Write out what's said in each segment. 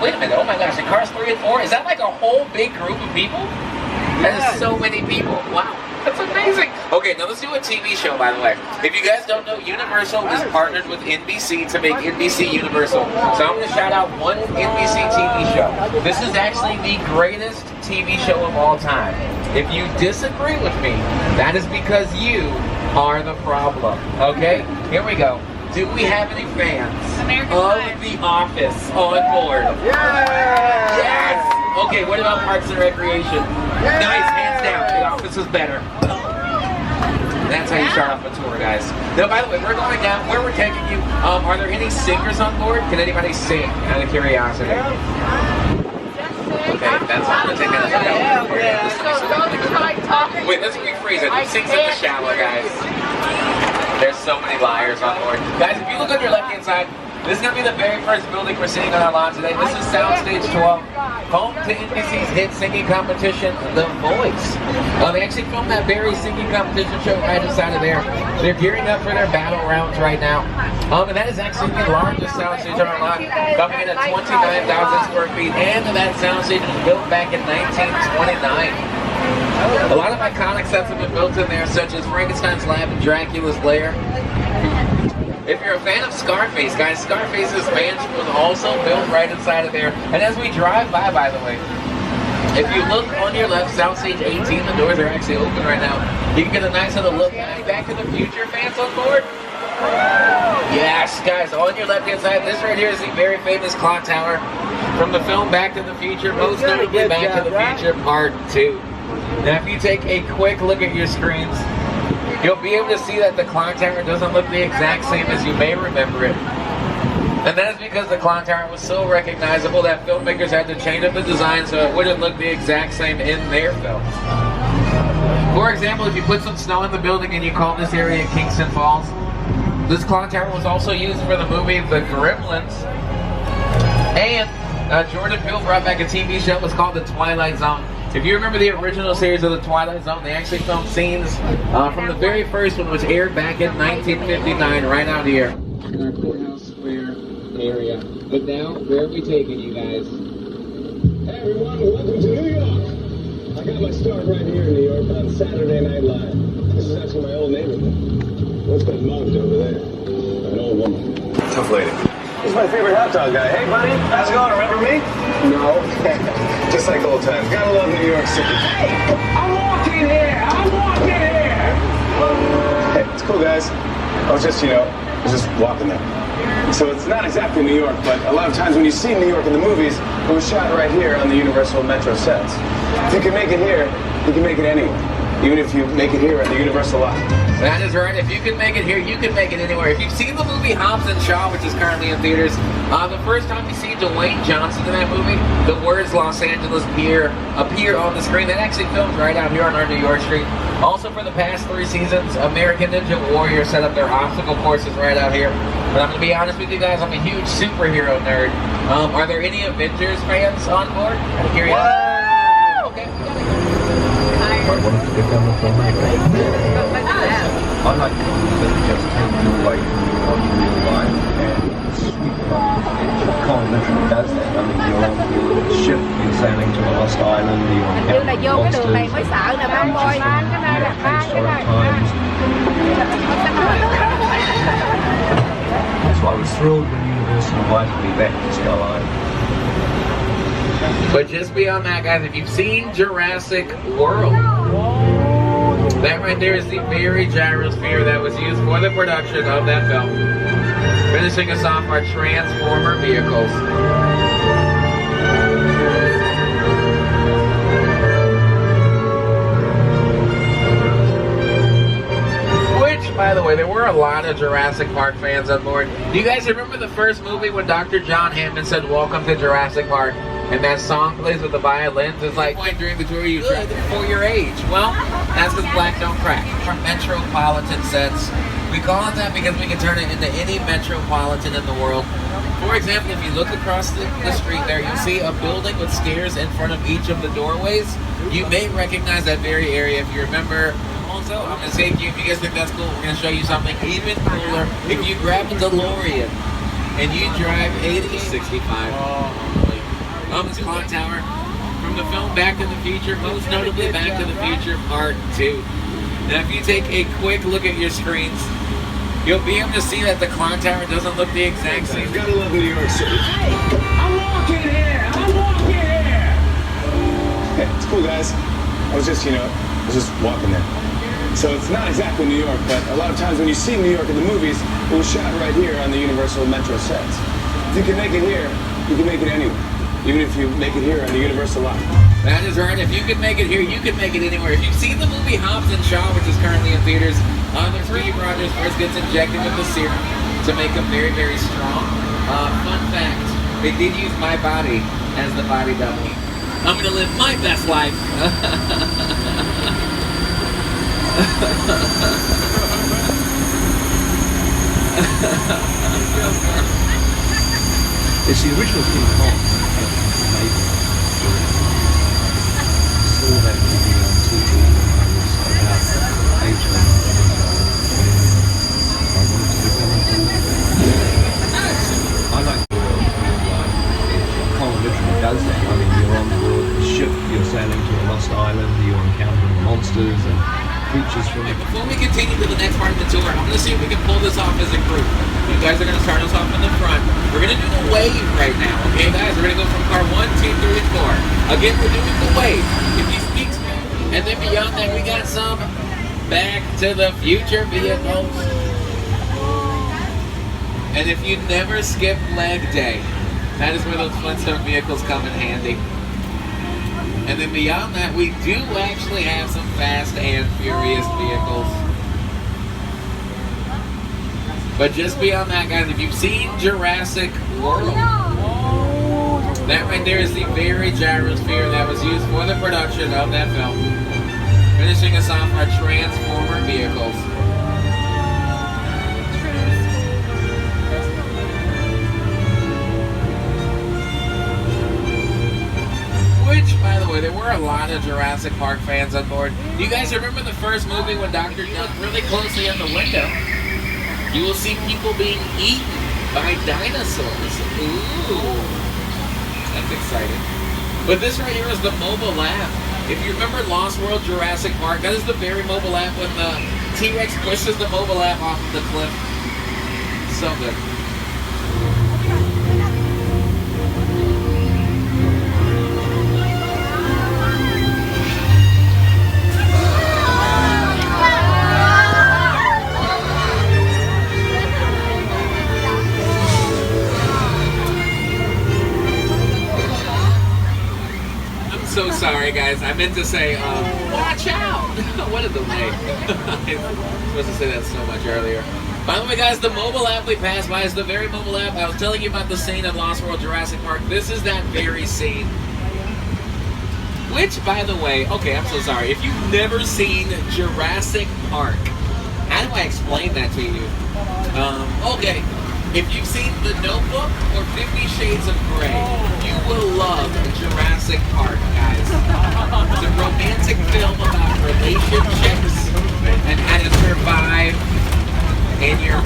wait a minute, oh my gosh, in Cars 3 and 4, is that like a whole big group of people? That is so many people. Wow, that's amazing. Okay, now let's do a TV show, by the way. If you guys don't know, Universal is partnered with NBC to make NBC Universal. So I'm going to shout out one NBC TV show. This is actually the greatest TV show of all time. If you disagree with me, that is because you are the problem. Okay, here we go. Do we have any fans of The Office on board? Yes! Okay, what about Parks and Recreation? Nice, hands down. The Office is better. That's how you start off a tour, guys. Now, by the way, we're going down. Where we're taking you, are there any singers on board? Can anybody sing, out of curiosity? Okay, that's all. Let's take that as wait, let's rephrase it. Who sings in the shower, guys? There's so many liars on board. Guys, if you look on your left-hand side, this is going to be the very first building we're seeing on our lawn today. This is Soundstage Tour, home to NBC's hit singing competition, The Voice. They actually filmed that very singing competition show right inside of there. They're gearing up for their battle rounds right now. And that is actually the largest soundstage on our lawn, coming in at 29,000 square feet. And that soundstage was built back in 1929. A lot of iconic sets have been built in there, such as Frankenstein's Lab and Dracula's Lair. If you're a fan of Scarface, guys, Scarface's mansion was also built right inside of there. And as we drive by the way, if you look on your left, Soundstage 18, the doors are actually open right now. You can get a nice little look. Any Back to the Future fans on board? Yes, guys, on your left-hand side, this right here is the very famous clock tower from the film Back to the Future, most notably Back to the Future Part 2. Now, if you take a quick look at your screens, you'll be able to see that the clock tower doesn't look the exact same as you may remember it. And that is because the clock tower was so recognizable that filmmakers had to change up the design so it wouldn't look the exact same in their film. For example, if you put some snow in the building and you call this area Kingston Falls, this clock tower was also used for the movie The Gremlins. And Jordan Peele brought back a TV show that was called The Twilight Zone. If you remember the original series of The Twilight Zone, they actually filmed scenes from the very first one, which aired back in 1959, right out here in our Courthouse Square area. But now, where are we taking you guys? Hey everyone, welcome to New York. I got my start right here in New York on Saturday Night Live. This is actually my old neighborhood. What's that mugged over there? An old woman. Tough lady. He's my favorite hot dog guy. Hey buddy, how's it going? Remember me? No. Just like old times. Gotta love New York City. Hey, I'm walking here! I'm walking here! Hey, it's cool, guys. I was just walking there. So it's not exactly New York, but a lot of times when you see New York in the movies, it was shot right here on the Universal Metro sets. If you can make it here, you can make it anywhere. Even if you make it here at the Universal lot. That is right. If you can make it here, you can make it anywhere. If you've seen the movie Hobbs and Shaw, which is currently in theaters, the first time you see Dwayne Johnson in that movie, the words Los Angeles appear on the screen. That actually filmed right out here on our New York street. Also, for the past 3 seasons, American Ninja Warrior set up their obstacle courses right out here. But I'm going to be honest with you guys, I'm a huge superhero nerd. Are there any Avengers fans on board? Out of curiosity. Okay, we gotta go. I wanted to become a filmmaker. I like things that just take you away from real life and sweep them up. It kind of literally does that. I mean, you're on the ship, you're sailing to a lost island, you're Như là vô cái đường này mới sợ nè ba coi. So I was thrilled when Universal invited me back to Skyline. But just beyond that, guys, if you've seen Jurassic World, that right there is the very gyrosphere that was used for the production of that film. Finishing us off our Transformer vehicles. Which, by the way, there were a lot of Jurassic Park fans on board. Do you guys remember the first movie when Dr. John Hammond said, "Welcome to Jurassic Park"? And that song plays with the violins. It's like, during the tour, you tried for your age. Well, that's because black don't crack. From metropolitan sets. We call it that because we can turn it into any metropolitan in the world. For example, if you look across the street there, you'll see a building with stairs in front of each of the doorways. You may recognize that very area if you remember. Also, I'm going to take you, if you guys think that's cool, we're going to show you something even cooler. If you grab a DeLorean and you drive 80 to 65, This clock tower from the film Back to the Future, most notably Back to the Future Part 2. Now if you take a quick look at your screens, you'll be able to see that the clock tower doesn't look the exact same. You've got to love New York City. I'm walking here! I'm walking here! Hey, it's cool, guys. I was just walking there. So it's not exactly New York, but a lot of times when you see New York in the movies, it was shot right here on the Universal Metro sets. If you can make it here, you can make it anywhere. Even if you make it here on the Universal lot. That is right. If you can make it here, you can make it anywhere. If you've seen the movie Hobbs and Shaw, which is currently in theaters, there's Steve Rogers first gets injected with the serum to make him very, very strong. Fun fact, they did use my body as the body double. I'm going to live my best life. It's the original King Kong. Saw that movie on TV when I was about 8 or 9. I wanted to become a I like the world of real life. Kong literally does that. I mean, you're on board the ship, you're sailing to a lost island, you're encountering monsters and creatures from And before we continue to the next part of the tour, I'm going to see if we can pull this off as a group. You guys are going to start us off in the front. We're going to do the wave right now, okay, guys? We're going to go from car 1, 2, 3, and 4. Again, we're doing the wave. If you speak Spanish, and then beyond that, we got some Back to the Future vehicles. And if you never skip leg day, that is where those Flintstone vehicles come in handy. And then beyond that, we do actually have some Fast and Furious vehicles. But just beyond that, guys, if you've seen Jurassic World, that right there is the very gyrosphere that was used for the production of that film. Finishing us off our Transformer vehicles. Which, by the way, there were a lot of Jurassic Park fans on board. You guys remember the first movie when Dr. Duck really closely in the window? You will see people being eaten by dinosaurs. Ooh, that's exciting. But this right here is the mobile lab. If you remember Lost World Jurassic Park, that is the very mobile lab when the T-Rex pushes the mobile lab off of the cliff. So good. So sorry, guys. I meant to say, watch out! What a delay. I was supposed to say that so much earlier. By the way, guys, the mobile app we passed by is the very mobile app. I was telling you about the scene in Lost World Jurassic Park. This is that very scene. Which, by the way, okay, I'm so sorry. If you've never seen Jurassic Park, how do I explain that to you? Okay. If you've seen The Notebook or 50 Shades of Grey, you will love Jurassic Park, guys. It's a romantic film about relationships and how to survive in your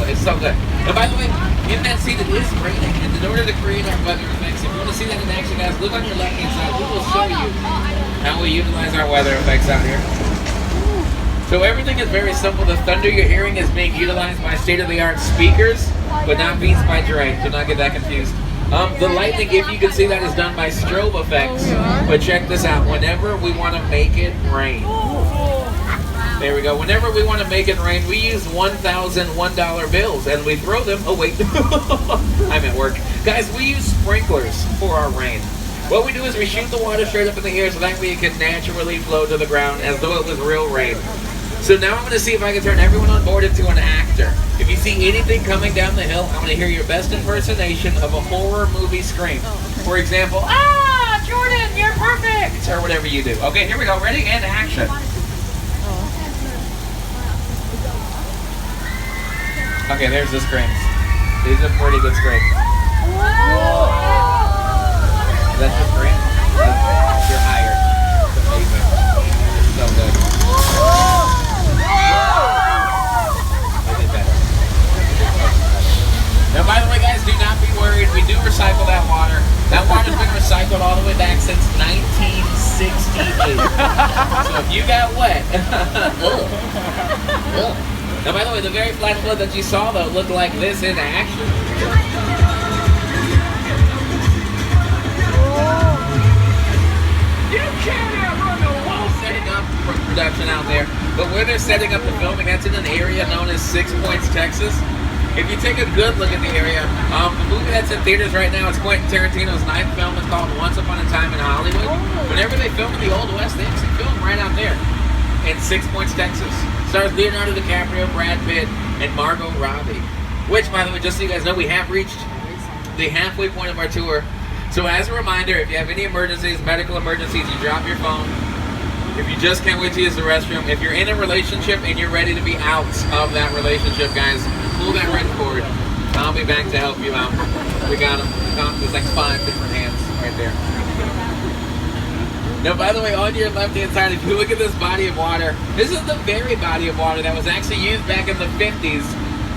it's so good. And by the way, in that scene it is raining, and in order to create our weather effects, if you want to see that in action, guys, look on your left-hand side. We will show you how we utilize our weather effects out here. So everything is very simple. The thunder you're hearing is being utilized by state-of-the-art speakers, but not Beats by Dre. Do not get that confused. The lightning, if you can see that, is done by strobe effects. But check this out. Whenever we want to make it rain, there we go. Whenever we want to make it rain, we use $1,001 bills and we throw them. Oh wait, I'm at work, guys. We use sprinklers for our rain. What we do is we shoot the water straight up in the air so that way it can naturally flow to the ground as though it was real rain. So now I'm going to see if I can turn everyone on board into an actor. If you see anything coming down the hill, I'm going to hear your best impersonation of a horror movie scream. For example, ah, Jordan, you're perfect! Or whatever you do. Okay, here we go. Ready? And action. Okay, there's the screams. These are pretty good screams. That's your scream? You're hired. It's amazing. It's so good. Now, by the way, guys, do not be worried. We do recycle that water. That water's been recycled all the way back since 1968. So if you got wet, ugh. Ugh. Now, by the way, the very flash flood that you saw, though, looked like this in action. You can't run the wall setting up for production out there. But where they're setting up the filming, that's in an area known as 6 Points, Texas. If you take a good look at the area, the movie that's in theaters right now is Quentin Tarantino's 9th film. It's called Once Upon a Time in Hollywood. Whenever they film in the Old West, they actually film right out there in 6 Points, Texas. Stars Leonardo DiCaprio, Brad Pitt, and Margot Robbie. Which, by the way, just so you guys know, we have reached the halfway point of our tour. So as a reminder, if you have any emergencies, medical emergencies, you drop your phone. If you just can't wait to use the restroom, if you're in a relationship and you're ready to be out of that relationship, guys, pull that red cord. I'll be back to help you out. We got them. There's like 5 different hands right there. Now, by the way, on your left-hand side, if you look at this body of water, this is the very body of water that was actually used back in the 50s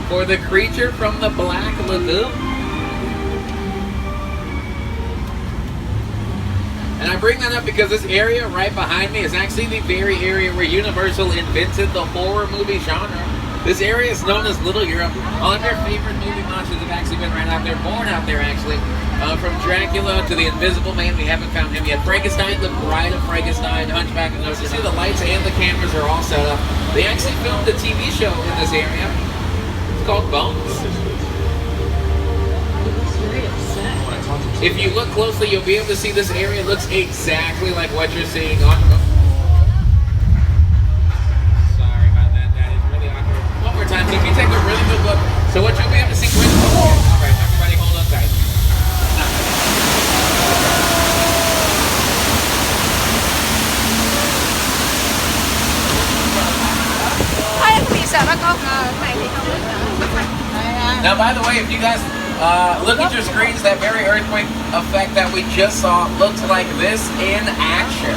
for the creature from the Black Lagoon. And I bring that up because this area right behind me is actually the very area where Universal invented the horror movie genre. This area is known as Little Europe. All of your favorite movie monsters have actually been right out there, born out there actually. From Dracula to the Invisible Man, we haven't found him yet. Frankenstein, the Bride of Frankenstein, Hunchback of Notre Dame. You see the lights and the cameras are all set up. They actually filmed a TV show in this area. It's called Bones. If you look closely, you'll be able to see this area looks exactly like what you're seeing on. Sorry about that. That is really awkward. One more time. So if you take a really good look, so what you'll be able to see. All right, everybody, hold on tight. Sợ nó có này thì không biết nữa. Now, by the way, if you guys look at your screens, that very earthquake effect that we just saw looks like this in action.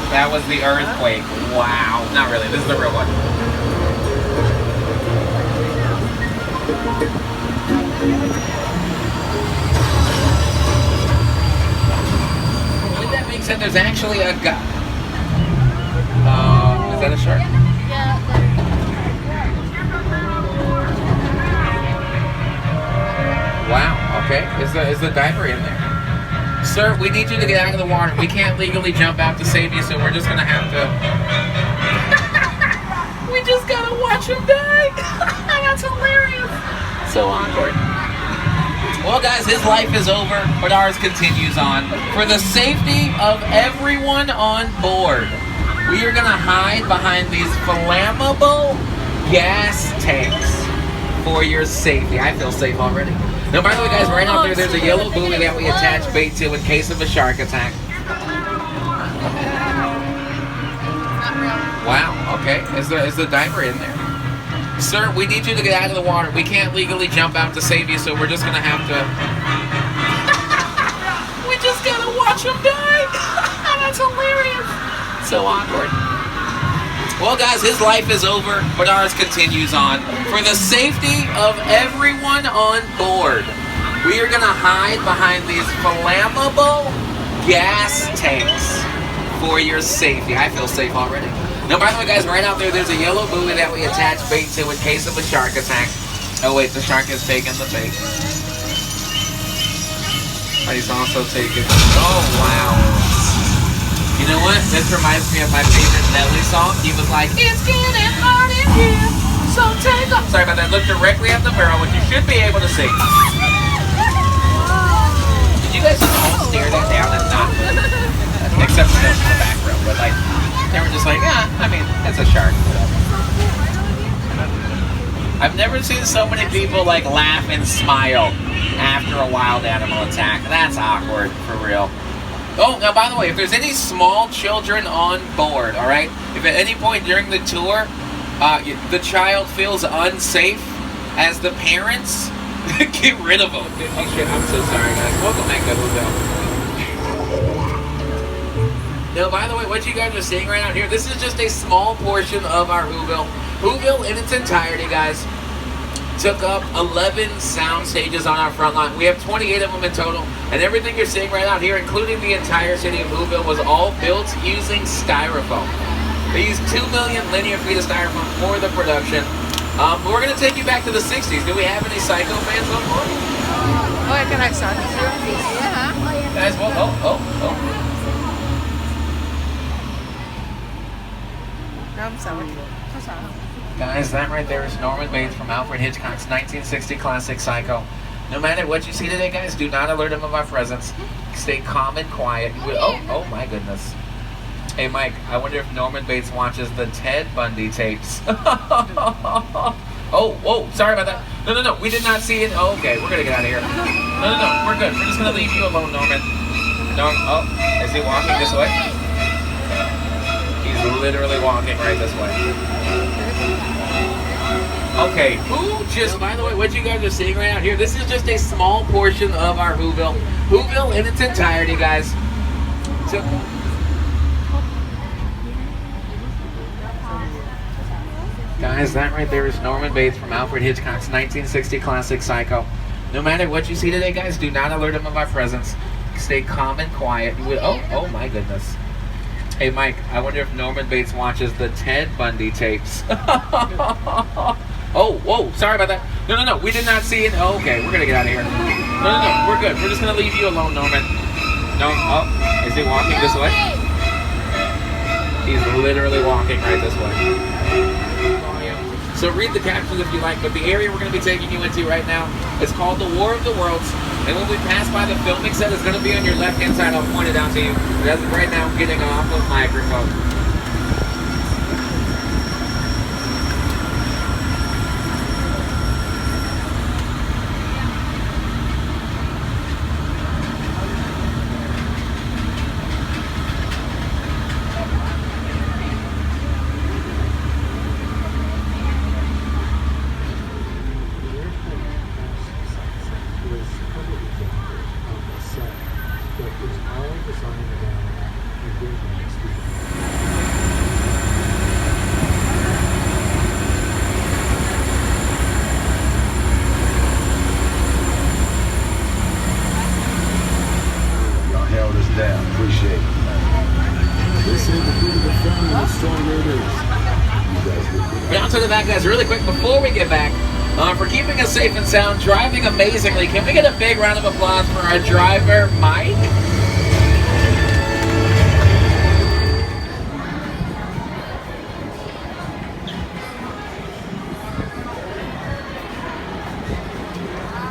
That was the earthquake. Wow. Not really. This is the real one. With that being said, there's actually a guy. Is that a shark? Yeah. Wow, okay. Is the diver in there? Sir, we need you to get out of the water. We can't legally jump out to save you, so we're just gonna have to... We just gotta watch him die! That's hilarious! So awkward. Well, guys, his life is over, but ours continues on. For the safety of everyone on board, we are gonna hide behind these flammable gas tanks for your safety. I feel safe already. Now, by the way, guys, right out there, there's a yellow buoy that we attach bait to in case of a shark attack. Wow, okay. Is the diver in there? Sir, we need you to get out of the water. We can't legally jump out to save you, so we're just gonna have to... We just gotta watch him die! That's hilarious! So awkward. Well, guys, his life is over, but ours continues on. For the safety of everyone on board, we are gonna hide behind these flammable gas tanks for your safety. I feel safe already. Now, by the way, guys, right out there, there's a yellow buoy that we attach bait to in case of a shark attack. Oh, wait, the shark has taken the bait. But he's also taken... Oh, wow. You know what? This reminds me of my favorite Nelly song. He was like, it's getting hot in here, so take off. Sorry about that. Look directly at the barrel, which you should be able to see. Did you guys just all stare that down and not move? Except for those in the back row, but like... They were just like, I mean, it's a shark. I've never seen so many people like laugh and smile after a wild animal attack. That's awkward, for real. Oh, now by the way, if there's any small children on board, all right, if at any point during the tour the child feels unsafe, as the parents, get rid of them. Oh shit, I'm so sorry, guys. Welcome back to Hotel. Now, by the way, what you guys are seeing right out here, this is just a small portion of our Whoville. Whoville in its entirety, guys, took up 11 sound stages on our front line. We have 28 of them in total, and everything you're seeing right out here, including the entire city of Whoville, was all built using styrofoam. They used 2 million linear feet of styrofoam for the production. We're going to take you back to the 60s. Do we have any Psycho fans on board? Oh, I can I start? Yeah. Guys, well, oh. Guys, that right there is Norman Bates from Alfred Hitchcock's 1960 classic Psycho. No matter what you see today, guys, do not alert him of our presence. Stay calm and quiet. Oh my goodness. Hey, Mike, I wonder if Norman Bates watches the Ted Bundy tapes. Oh, whoa, sorry about that. No, we did not see it. Oh, okay, we're going to get out of here. No, we're good. We're just going to leave you alone, Norman. Oh, is he walking this way? He's literally walking right this way. Okay, by the way, what you guys are seeing right out here, this is just a small portion of our Whoville. Whoville in its entirety, guys. Guys, that right there is Norman Bates from Alfred Hitchcock's 1960 classic Psycho. No matter what you see today, guys, do not alert him of our presence. Stay calm and quiet. Oh my goodness. Hey, Mike, I wonder if Norman Bates watches the Ted Bundy tapes. Oh, whoa, sorry about that. No, we did not see it. Oh, okay, we're going to get out of here. No, we're good. We're just going to leave you alone, Norman. Is he walking this way? He's literally walking right this way. So read the captions if you like, but the area we're going to be taking you into right now is called the War of the Worlds. And when we pass by the filming set, it's going to be on your left-hand side. I'll point it out to you. As of right now, I'm getting off of microphone. Bounce to the back, guys, really quick before we get back. For keeping us safe and sound, driving amazingly, can we get a big round of applause for our driver, Mike?